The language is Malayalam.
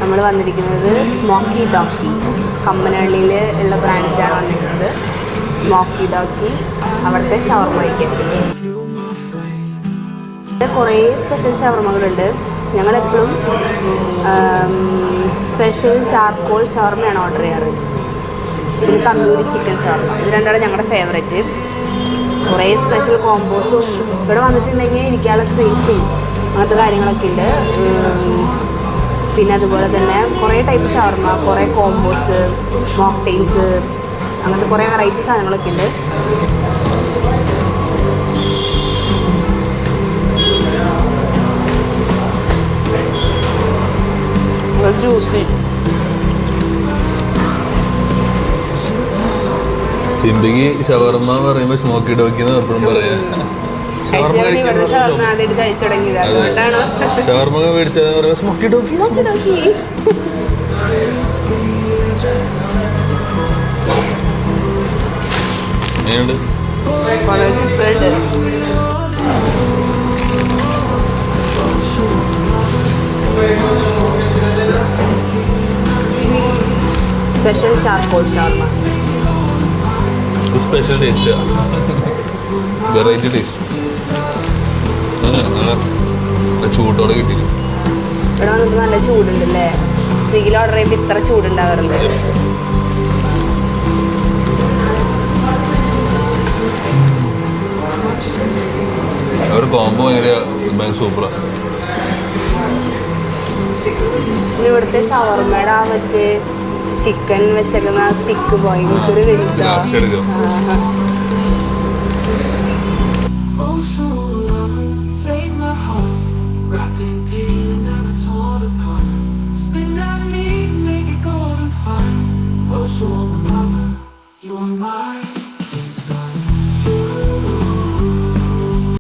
നമ്മൾ വന്നിരിക്കുന്നത് സ്മോക്കി ഡോക്കി, കമ്മനഹള്ളിയിൽ ഉള്ള ബ്രാഞ്ചാണ് വന്നിരിക്കുന്നത്. സ്മോക്കി ഡോക്കി അവിടുത്തെ ഷവർമ കഴിക്കാൻ. കുറേ സ്പെഷ്യൽ ഷവർമകളുണ്ട്. ഞങ്ങളെപ്പോഴും സ്പെഷ്യൽ ചാർക്കോൾ ഷവർമയാണ് ഓർഡർ ചെയ്യാറ്. പിന്നെ തന്തൂരി ചിക്കൻ ഷവർമ, ഇത് രണ്ടാണ് ഞങ്ങളുടെ ഫേവറേറ്റ്. കുറേ സ്പെഷ്യൽ കോമ്പോസും ഇവിടെ വന്നിട്ടുണ്ടെങ്കിൽ ഇരിക്കാനുള്ള സ്പേസും അങ്ങനത്തെ കാര്യങ്ങളൊക്കെ ഉണ്ട്. പിന്നെ അതുപോലെ തന്നെ കുറേ ടൈപ്പ് ഷവർമ, കുറേ കോമ്പോസ്, മോക്ടെയിൽസ്, അങ്ങനത്തെ കുറേ വെറൈറ്റി സാധനങ്ങളൊക്കെ ഉണ്ട്. ജ്യൂസി ചിമ്പിക്ക് ഷവർമ പറയുമ്പോൾ സ്മോക്കി ഡോക്കി എന്ന് എപ്പോഴും പറയാം. ഷവർമ മേടിച്ചതെന്ന് പറയുമ്പോൾ സ്മോക്കി ഡോക്കി. എങ്ങനെയുണ്ട്? സ്പെഷ്യൽ ചാർക്കോൾ ഷവർമ, സ്പെഷ്യൽ ടേസ്റ്റ്, വെറൈറ്റി ടേസ്റ്റ്. ചൂടോടെ കിട്ടി. ഇവിടെ വന്നിട്ട് നല്ല ചൂടുണ്ടല്ലേ. സ്വിഗ്ഗിയിൽ ഓർഡർ ചെയ്യുമ്പോൾ ഇത്ര ചൂടുണ്ടാവാറുണ്ട്. ഒരു കോംബോ ഭയങ്കര സൂപ്പറാണ്. ഇവിടുത്തെ ഷവർമയുടെ ആ മറ്റേ ചിക്കൻ വെച്ചേക്കുന്ന സ്റ്റിക്ക് പോയി എനിക്കൊരു വലുതാ. You are my